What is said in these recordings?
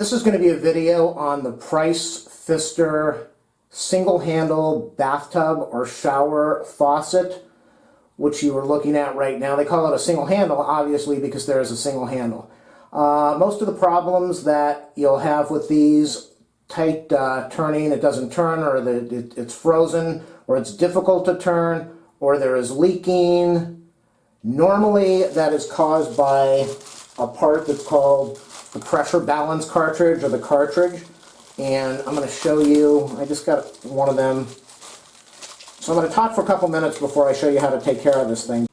This is going to be a video on the Pfister single handle bathtub or shower faucet, which you are looking at right now. They call it a single handle, obviously, because there is a single handle. Most of the problems that you'll have with these, tight turning, it doesn't turn, or it's frozen, or it's difficult to turn, or there is leaking. Normally that is caused by a part that's called the pressure balance cartridge, or the cartridge. And I'm going to show you, I just got one of them. So I'm going to talk for a couple minutes before I show you how to take care of this thing.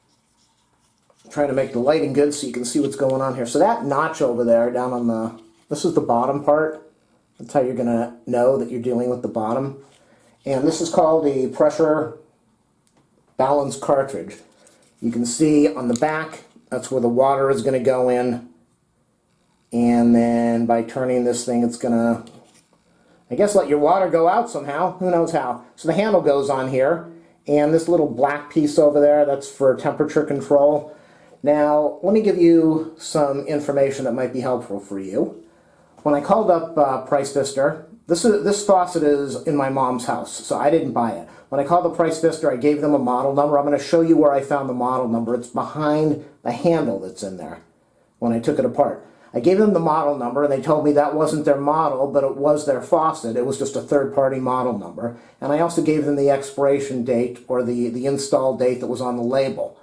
I'm trying to make the lighting good so you can see what's going on here. So that notch over there down on the, this is the bottom part. That's how you're going to know that you're dealing with the bottom. And this is called the pressure balance cartridge. You can see on the back, that's where the water is going to go in. And then by turning this thing, it's going to, I guess, let your water go out somehow. Who knows how. So the handle goes on here. And this little black piece over there, that's for temperature control. Now, let me give you some information that might be helpful for you. When I called up Pfister, this faucet is in my mom's house, so I didn't buy it. When I called the Pfister, I gave them a model number. I'm going to show you where I found the model number. It's behind the handle that's in there when I took it apart. I gave them the model number, and they told me that wasn't their model, but it was their faucet. It was just a third-party model number. And I also gave them the expiration date, or the install date that was on the label.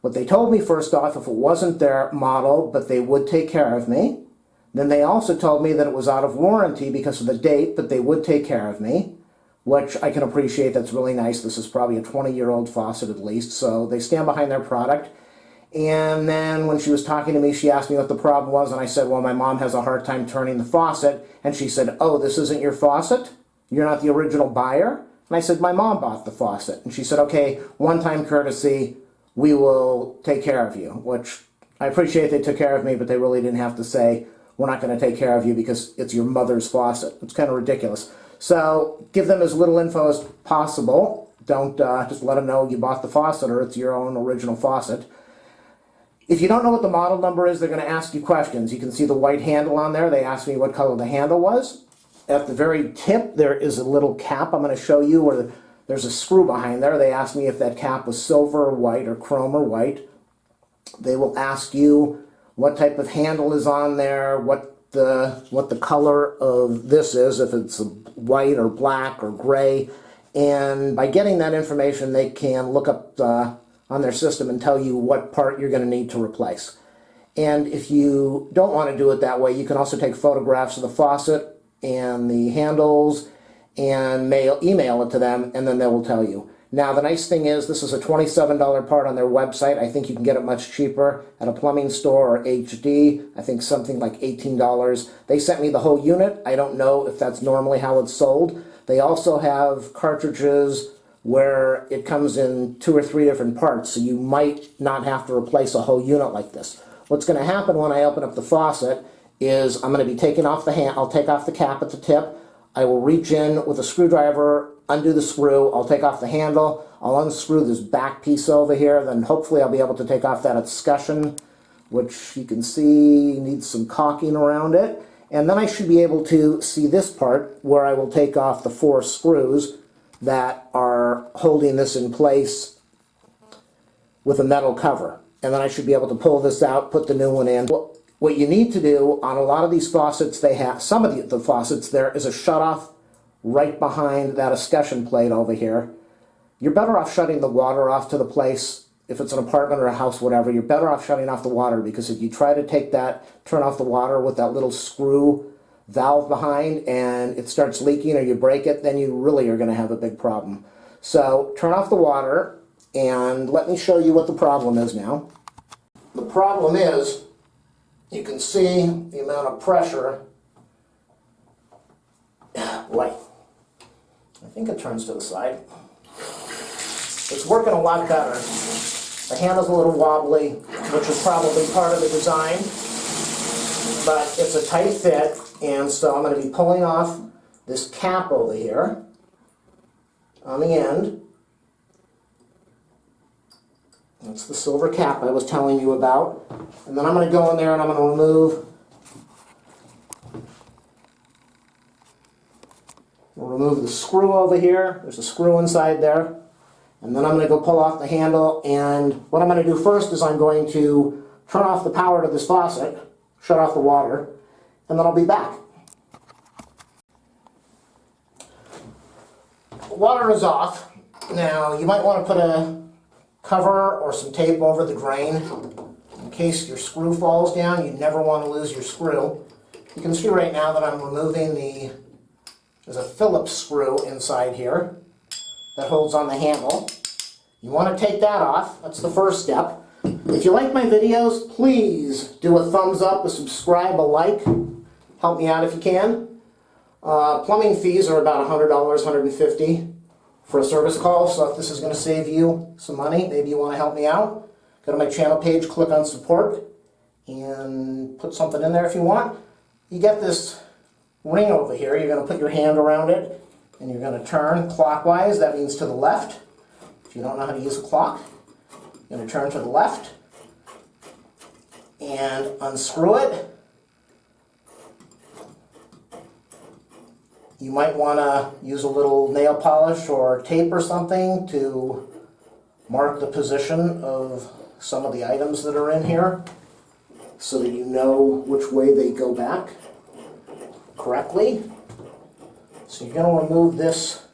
What they told me, first off, if it wasn't their model, but they would take care of me. Then they also told me that it was out of warranty because of the date, but they would take care of me, which I can appreciate. That's really nice. This is probably a 20-year-old faucet at least, so they stand behind their product. And then when she was talking to me, she asked me what the problem was, and I said, well, my mom has a hard time turning the faucet. And she said, oh, this isn't your faucet? You're not the original buyer? And I said, my mom bought the faucet. And she said, okay, one-time courtesy, we will take care of you, which I appreciate they took care of me, but they really didn't have to say, we're not going to take care of you because it's your mother's faucet. It's kind of ridiculous. So give them as little info as possible. Don't just let them know you bought the faucet or it's your own original faucet. If you don't know what the model number is, they're going to ask you questions. You can see the white handle on there. They asked me what color the handle was. At the very tip, there is a little cap. I'm going to show you where there's a screw behind there. They asked me if that cap was silver or white or chrome or white. They will ask you what type of handle is on there, what the color of this is, if it's white or black or gray. And by getting that information, they can look up on their system and tell you what part you're going to need to replace. And if you don't want to do it that way, you can also take photographs of the faucet and the handles and email it to them, and then they will tell you. Now, the nice thing is this is a $27 part on their website. I think you can get it much cheaper at a plumbing store or HD. I think something like $18. They sent me the whole unit. I don't know if that's normally how it's sold. They also have cartridges where it comes in 2 or 3 different parts, so you might not have to replace a whole unit like this. What's going to happen when I open up the faucet is I'm going to be taking off the I'll take off the cap at the tip. I will reach in with a screwdriver, undo the screw, I'll take off the handle, I'll unscrew this back piece over here, then hopefully I'll be able to take off that escutcheon, which you can see needs some caulking around it. And then I should be able to see this part where I will take off the 4 screws that are holding this in place with a metal cover. And then I should be able to pull this out, put the new one in. What you need to do on a lot of these faucets, they have, some of the faucets, there is a shutoff right behind that escutcheon plate over here. You're better off shutting the water off to the place. If it's an apartment or a house, whatever, you're better off shutting off the water, because if you try to turn off the water with that little screw valve behind and it starts leaking or you break it, then you really are going to have a big problem. So turn off the water and let me show you what the problem is now. The problem is, you can see the amount of pressure. Right. I think it turns to the side. It's working a lot better. The handle's a little wobbly, which is probably part of the design, but it's a tight fit, and so I'm going to be pulling off this cap over here on the end. That's the silver cap I was telling you about. And then I'm going to go in there and I'm going to remove We'll remove the screw over here. There's a screw inside there. And then I'm going to go pull off the handle, and what I'm going to do first is I'm going to turn off the power to this faucet, shut off the water, and then I'll be back. Water is off. Now, you might want to put a cover or some tape over the drain in case your screw falls down. You never want to lose your screw. You can see right now that I'm removing there's a Phillips screw inside here that holds on the handle. You want to take that off. That's the first step. If you like my videos, please do a thumbs up, a subscribe, a like. Help me out if you can. Plumbing fees are about $100, $150 for a service call, so if this is going to save you some money, maybe you want to help me out. Go to my channel page, click on support, and put something in there if you want. You get this ring over here. You're going to put your hand around it, and you're going to turn clockwise. That means to the left. If you don't know how to use a clock, you're going to turn to the left and unscrew it. You might want to use a little nail polish or tape or something to mark the position of some of the items that are in here so that you know which way they go back correctly. So you're going to remove this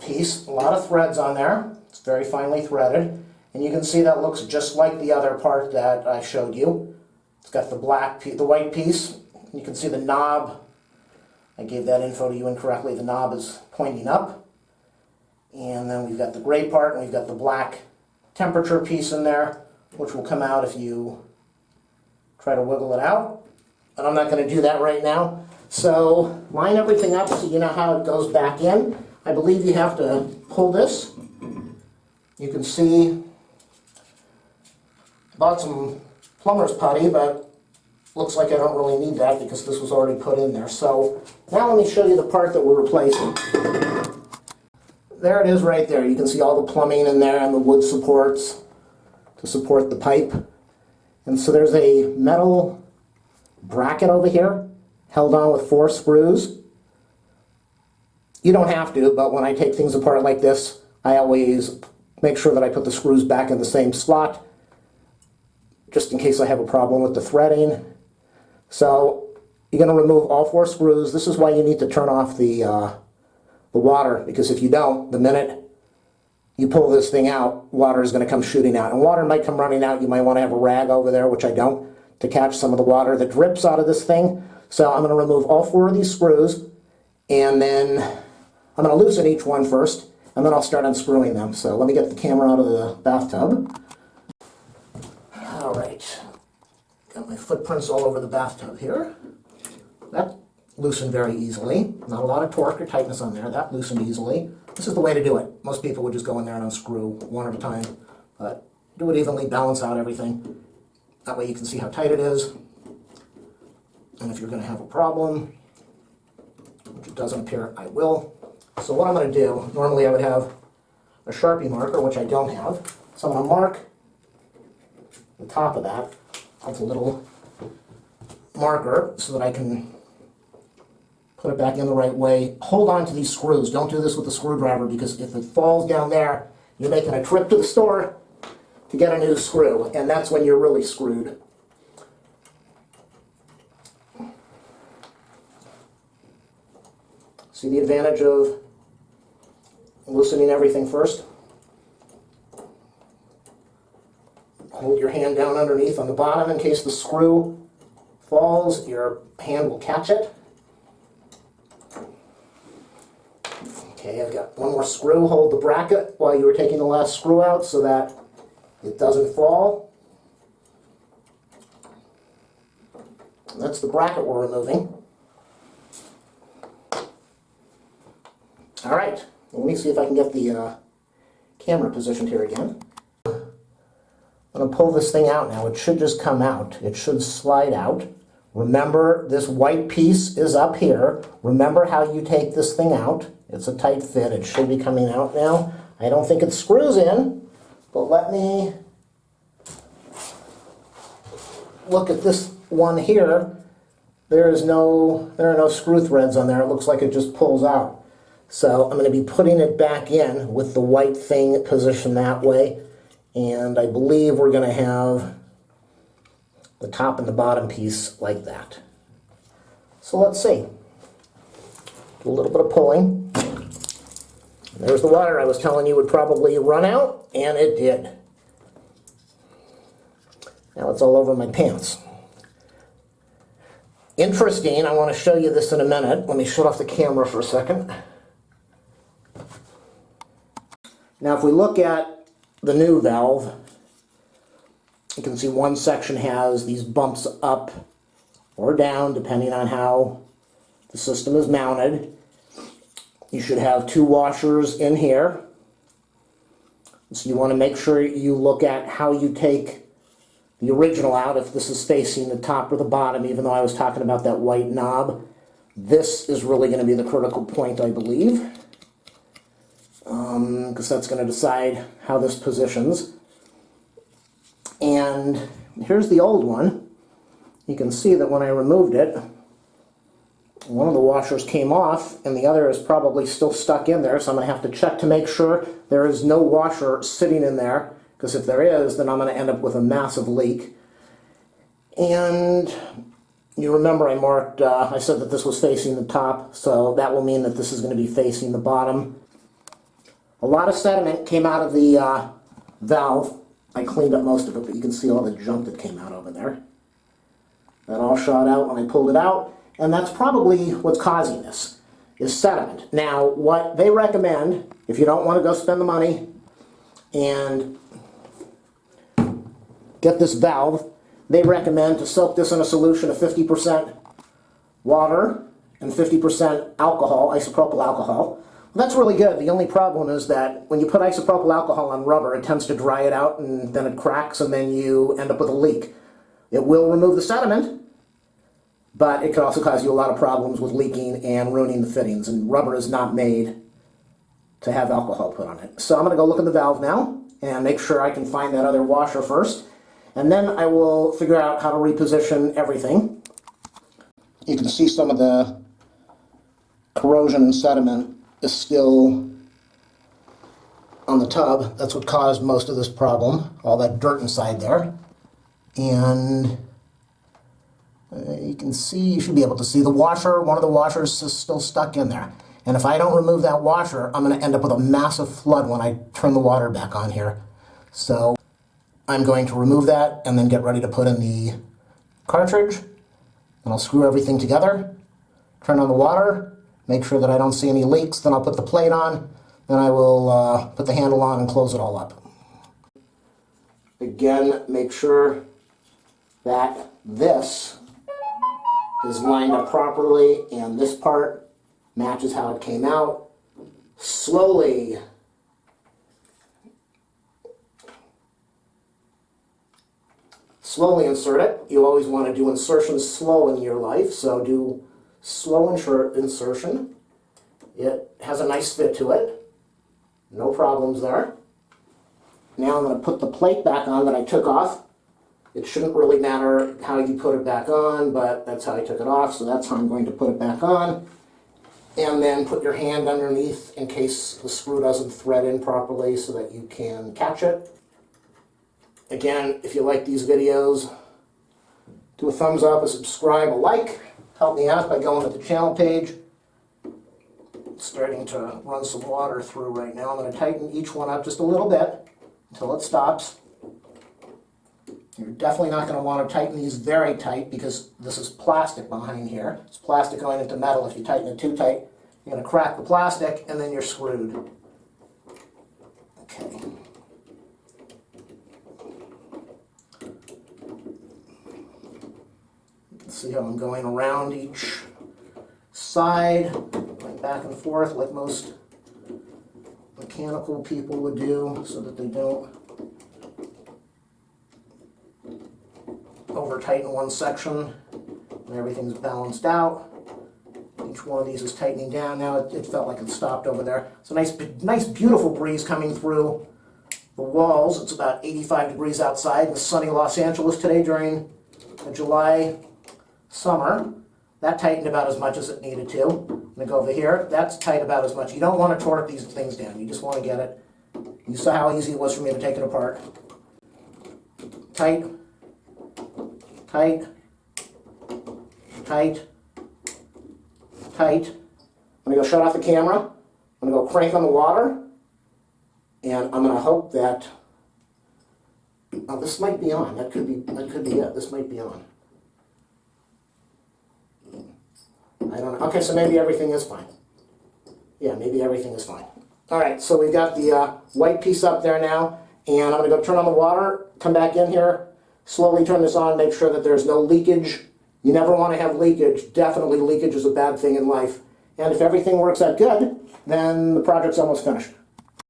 piece. A lot of threads on there. It's very finely threaded. And you can see that looks just like the other part that I showed you. It's got the white piece. You can see the knob. I gave that info to you incorrectly. The knob is pointing up. And then we've got the gray part, and we've got the black temperature piece in there, which will come out if you try to wiggle it out. And I'm not going to do that right now. So line everything up so you know how it goes back in. I believe you have to pull this. You can see I bought some plumber's putty, but looks like I don't really need that because this was already put in there. So now let me show you the part that we're replacing. There it is right there. You can see all the plumbing in there and the wood supports to support the pipe. And so there's a metal bracket over here held on with 4 screws. You don't have to, but when I take things apart like this, I always make sure that I put the screws back in the same slot just in case I have a problem with the threading. So you're going to remove all 4 screws. This is why you need to turn off the water, because if you don't, the minute you pull this thing out, water is going to come shooting out. And water might come running out. You might want to have a rag over there, which I don't, to catch some of the water that drips out of this thing. So I'm going to remove all 4 of these screws, and then I'm going to loosen each one first, and then I'll start unscrewing them. So let me get the camera out of the bathtub. All right. Got my footprints all over the bathtub here. That loosened very easily. Not a lot of torque or tightness on there. That loosened easily. This is the way to do it. Most people would just go in there and unscrew one at a time. But do it evenly, balance out everything. That way you can see how tight it is. And if you're going to have a problem, which it doesn't appear I will. So what I'm going to do, normally I would have a Sharpie marker, which I don't have. So I'm going to mark the top of that with a little marker so that I can put it back in the right way. Hold on to these screws. Don't do this with a screwdriver, because if it falls down there, you're making a trip to the store to get a new screw, and that's when you're really screwed. See the advantage of loosening everything first? Hold your hand down underneath on the bottom in case the screw falls. Your hand will catch it. Okay, I've got one more screw. Hold the bracket while you were taking the last screw out so that it doesn't fall. And that's the bracket we're removing. All right, let me see if I can get the camera positioned here again. I'm going to pull this thing out now. It should just come out. It should slide out. Remember, this white piece is up here. Remember how you take this thing out. It's a tight fit. It should be coming out now. I don't think it screws in, but let me look at this one here. there are no screw threads on there. It looks like it just pulls out. So I'm going to be putting it back in with the white thing positioned that way. And I believe we're going to have the top and the bottom piece like that. So let's see. Do a little bit of pulling. There's the water I was telling you would probably run out, and it did. Now it's all over my pants. Interesting, I want to show you this in a minute. Let me shut off the camera for a second. Now if we look at the new valve, you can see one section has these bumps up or down depending on how the system is mounted. You should have two washers in here. So you want to make sure you look at how you take the original out, if this is facing the top or the bottom, even though I was talking about that white knob. This is really going to be the critical point, I believe, because that's going to decide how this positions. And here's the old one. You can see that when I removed it, one of the washers came off and the other is probably still stuck in there, so I'm going to have to check to make sure there is no washer sitting in there, because if there is, then I'm going to end up with a massive leak. And you remember I said that this was facing the top, so that will mean that this is going to be facing the bottom. A lot of sediment came out of the valve. I cleaned up most of it, but you can see all the junk that came out over there. That all shot out when I pulled it out, and that's probably what's causing this, is sediment. Now, what they recommend, if you don't want to go spend the money and get this valve, they recommend to soak this in a solution of 50% water and 50% alcohol, isopropyl alcohol. Well, that's really good. The only problem is that when you put isopropyl alcohol on rubber, it tends to dry it out and then it cracks and then you end up with a leak. It will remove the sediment, but it can also cause you a lot of problems with leaking and ruining the fittings, and rubber is not made to have alcohol put on it. So I'm going to go look at the valve now and make sure I can find that other washer first, and then I will figure out how to reposition everything. You can see some of the corrosion and sediment is still on the tub. That's what caused most of this problem, all that dirt inside there. And you can see, you should be able to see the washer, one of the washers is still stuck in there. And if I don't remove that washer, I'm going to end up with a massive flood when I turn the water back on here. So I'm going to remove that and then get ready to put in the cartridge. And I'll screw everything together, turn on the water, make sure that I don't see any leaks, then I'll put the plate on, then I will put the handle on and close it all up. Again, make sure that this is lined up properly and this part matches how it came out. Slowly insert it. You always want to do insertions slow in your life, so do slow insertion. It has a nice fit to it. No problems there. Now I'm going to put the plate back on that I took off. It shouldn't really matter how you put it back on, but that's how I took it off, so that's how I'm going to put it back on. And then put your hand underneath in case the screw doesn't thread in properly so that you can catch it. Again, if you like these videos, do a thumbs up, a subscribe, a like. Help me out by going to the channel page. It's starting to run some water through right now. I'm going to tighten each one up just a little bit until it stops. You're definitely not going to want to tighten these very tight because this is plastic behind here. It's plastic going into metal. If you tighten it too tight, you're going to crack the plastic and then you're screwed. Okay. See how I'm going around each side, going back and forth like most mechanical people would do so that they don't over tighten one section and everything's balanced out. Each one of these is tightening down. Now it felt like it stopped over there. It's a nice beautiful breeze coming through the walls. It's about 85 degrees outside in sunny Los Angeles today during the July summer. That tightened about as much as it needed to. I'm going to go over here. That's tight about as much. You don't want to torque these things down. You just want to get it. You saw how easy it was for me to take it apart. Tight, tight, tight, tight. I'm going to go shut off the camera. I'm going to go crank on the water. And I'm going to hope that... Oh, this might be on. That could be it. This might be on. I don't know. Okay, so maybe everything is fine. Yeah, maybe everything is fine. All right, so we've got the white piece up there now, and I'm going to go turn on the water, come back in here, slowly turn this on, make sure that there's no leakage. You never want to have leakage. Definitely leakage is a bad thing in life. And if everything works out good, then the project's almost finished.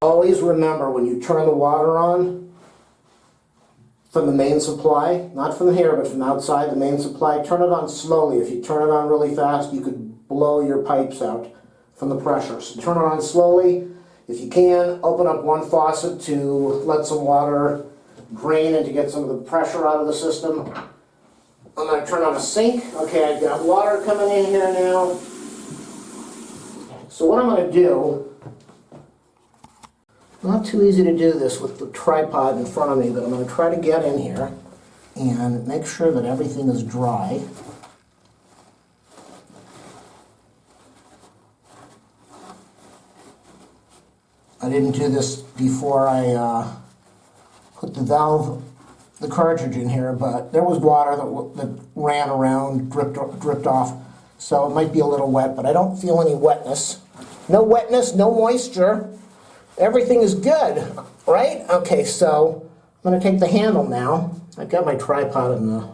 Always remember when you turn the water on, from the main supply, not from here, but from outside the main supply, turn it on slowly. If you turn it on really fast, you could blow your pipes out from the pressure. So turn it on slowly. If you can, open up one faucet to let some water drain and to get some of the pressure out of the system. I'm going to turn on a sink. Okay, I've got water coming in here now. So what I'm going to do, not too easy to do this with the tripod in front of me, but I'm going to try to get in here and make sure that everything is dry. I didn't do this before I put the cartridge in here, but there was water that ran around, dripped off, so it might be a little wet, but I don't feel any wetness. No wetness, no moisture. Everything is good, right? Okay, so I'm going to take the handle now. I've got my tripod in the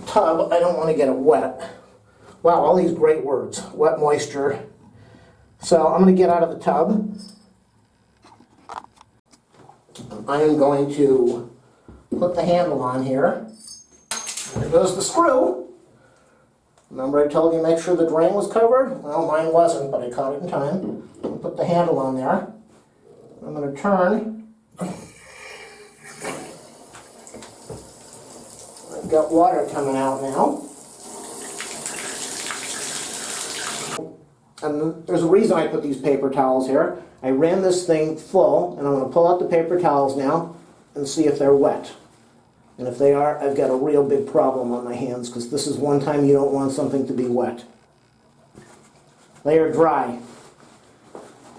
tub. I don't want to get it wet. Wow, all these great words. Wet, moisture. So I'm going to get out of the tub. I am going to put the handle on here. There goes the screw. Remember I told you make sure the drain was covered? Well, mine wasn't, but I caught it in time. I'll put the handle on there. I'm going to turn. I've got water coming out now. And there's a reason I put these paper towels here. I ran this thing full, and I'm going to pull out the paper towels now and see if they're wet. And if they are, I've got a real big problem on my hands, because this is one time you don't want something to be wet. They are dry.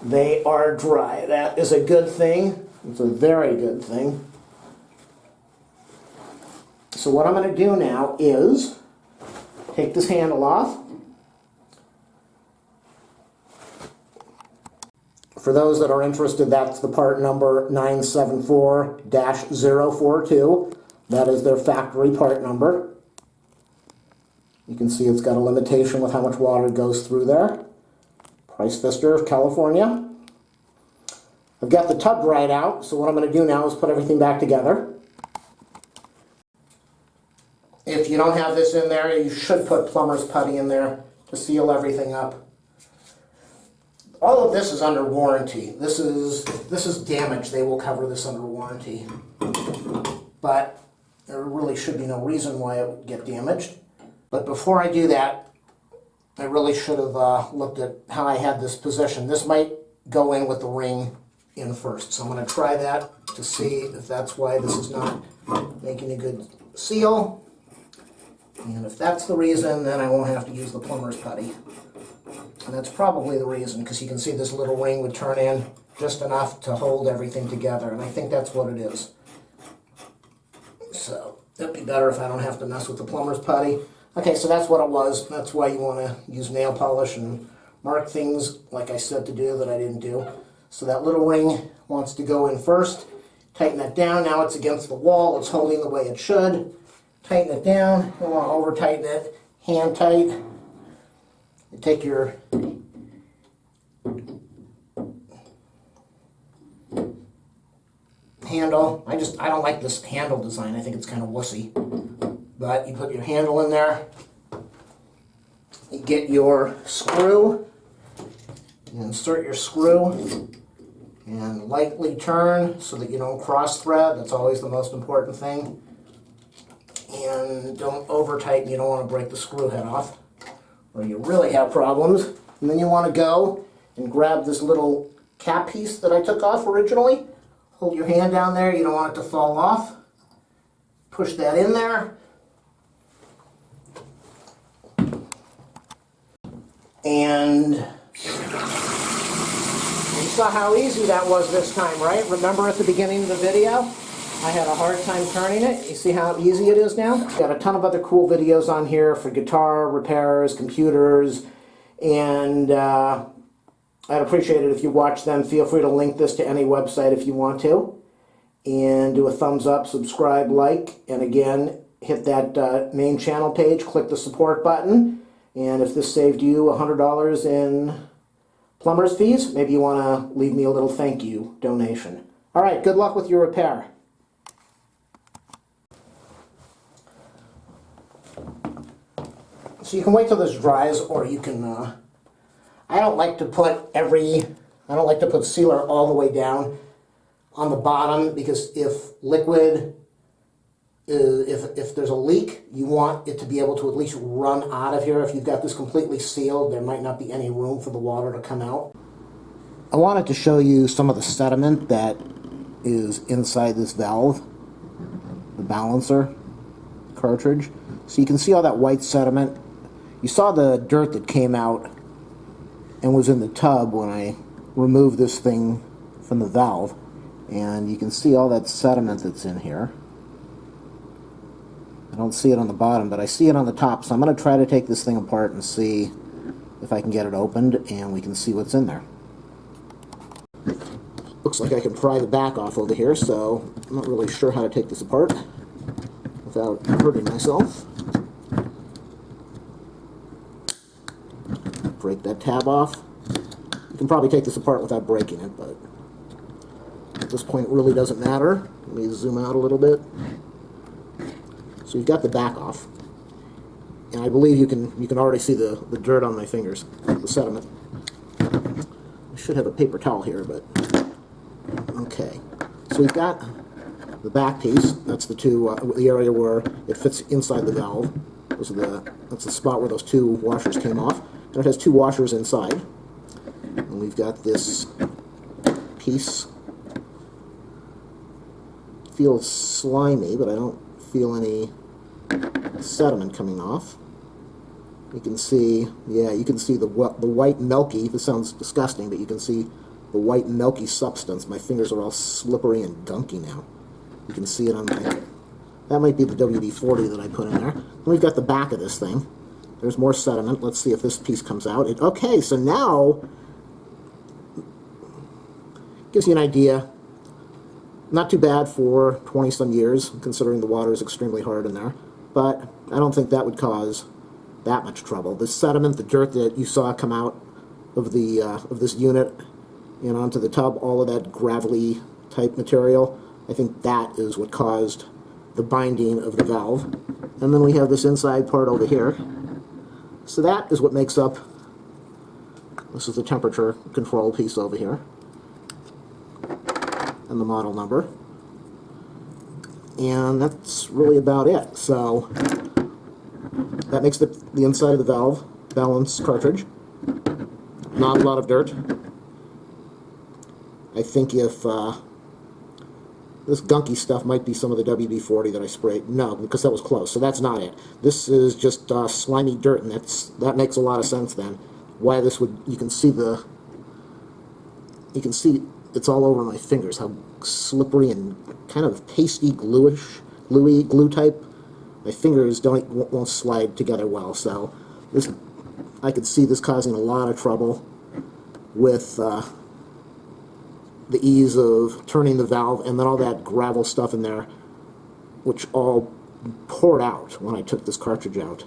They are dry. That is a good thing. It's a very good thing. So what I'm going to do now is take this handle off. For those that are interested, that's the part number 974-042. That is their factory part number. You can see it's got a limitation with how much water goes through there. Pfister, California. I've got the tub dried out, so what I'm going to do now is put everything back together. If you don't have this in there, you should put plumber's putty in there to seal everything up. All of this is under warranty. This is damage. They will cover this under warranty. But there really should be no reason why it would get damaged. But before I do that, I really should have looked at how I had this positioned. This might go in with the ring in first. So I'm going to try that to see if that's why this is not making a good seal. And if that's the reason, then I won't have to use the plumber's putty. And that's probably the reason, because you can see this little ring would turn in just enough to hold everything together. And I think that's what it is. So it'd be better if I don't have to mess with the plumber's putty. Okay, so that's what it was. That's why you want to use nail polish and mark things like I said to do that I didn't do. So that little ring wants to go in first. Tighten that down. Now it's against the wall. It's holding the way it should. Tighten it down. You don't want to over tighten it. Hand tight. You take your handle. I don't like this handle design. I think it's kind of wussy. But you put your handle in there. You get your screw. You insert your screw and lightly turn so that you don't cross thread. That's always the most important thing. And don't over tighten. You don't want to break the screw head off. or you really have problems. And then you want to go and grab this little cap piece that I took off originally. Hold your hand down there, you don't want it to fall off. Push that in there. And you saw how easy that was this time, right? Remember at the beginning of the video? I had a hard time turning it. You see how easy it is now? Got a ton of other cool videos on here for guitar repairs, computers, and I'd appreciate it if you watch them. Feel free to link this to any website if you want to. And do a thumbs up, subscribe, like, and again, hit that main channel page, click the support button. And if this saved you $100 in plumber's fees, maybe you want to leave me a little thank you donation. All right, good luck with your repair. So you can wait till this dries, or you can, I don't like to put sealer all the way down on the bottom, because if there's a leak, you want it to be able to at least run out of here. If you've got this completely sealed, there might not be any room for the water to come out. I wanted to show you some of the sediment that is inside this valve, the balancer cartridge. So you can see all that white sediment. You saw the dirt that came out and was in the tub when I removed this thing from the valve. And you can see all that sediment that's in here. I don't see it on the bottom, but I see it on the top, so I'm going to try to take this thing apart and see if I can get it opened, and we can see what's in there. Looks like I can pry the back off over here, so I'm not really sure how to take this apart without hurting myself. Break that tab off. You can probably take this apart without breaking it, but at this point it really doesn't matter. Let me zoom out a little bit. So you've got the back off, and I believe you can already see the dirt on my fingers, the sediment. I should have a paper towel here, but okay. So we've got the back piece. That's the area where it fits inside the valve. That's the spot where those two washers came off. And it has two washers inside. And we've got this piece. It feels slimy, but I don't feel any sediment coming off. You can see, yeah, you can see the white milky, this sounds disgusting, but you can see the white milky substance. My fingers are all slippery and gunky now. You can see it on that might be the WD-40 that I put in there. And we've got the back of this thing. There's more sediment. Let's see if this piece comes out. Okay, so now, gives you an idea. Not too bad for 20-some years, considering the water is extremely hard in there. But I don't think that would cause that much trouble. The sediment, the dirt that you saw come out of this unit and onto the tub, all of that gravelly type material, I think that is what caused the binding of the valve. And then we have this inside part over here. So that is what makes up, this is the temperature control piece over here, and the model number. And that's really about it. So that makes the inside of the valve balance cartridge. Not a lot of dirt. I think if this gunky stuff might be some of the WD-40 that I sprayed. No, because that was close, so that's not it. This is just slimy dirt, and that makes a lot of sense then. Why this would, you can see it's all over my fingers, how slippery and kind of pasty, glue type. My fingers won't slide together well, so this, I could see this causing a lot of trouble with the ease of turning the valve, and then all that gravel stuff in there, which all poured out when I took this cartridge out.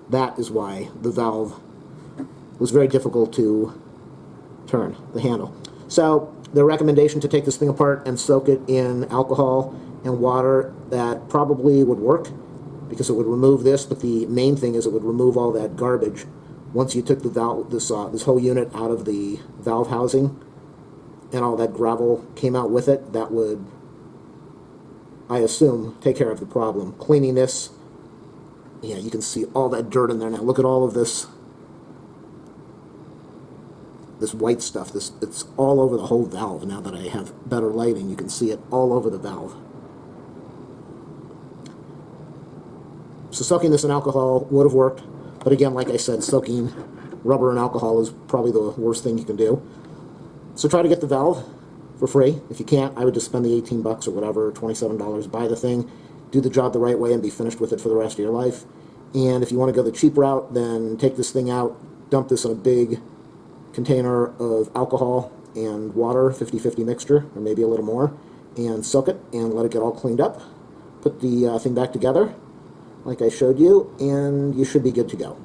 That is why the valve was very difficult to turn, the handle. So the recommendation to take this thing apart and soak it in alcohol and water, that probably would work because it would remove this, but the main thing is it would remove all that garbage. Once you took the valve, this whole unit out of the valve housing and all that gravel came out with it, that would, I assume, take care of the problem. Cleaning this, yeah, you can see all that dirt in there now. Look at all of this this white stuff. It's all over the whole valve. Now that I have better lighting, you can see it all over the valve. So soaking this in alcohol would have worked, but again, like I said, soaking rubber in alcohol is probably the worst thing you can do. So try to get the valve for free. If you can't, I would just spend the 18 bucks or whatever, $27, buy the thing, do the job the right way, and be finished with it for the rest of your life. And if you want to go the cheap route, then take this thing out, dump this in a big container of alcohol and water, 50-50 mixture, or maybe a little more, and soak it and let it get all cleaned up. Put the thing back together, like I showed you, and you should be good to go.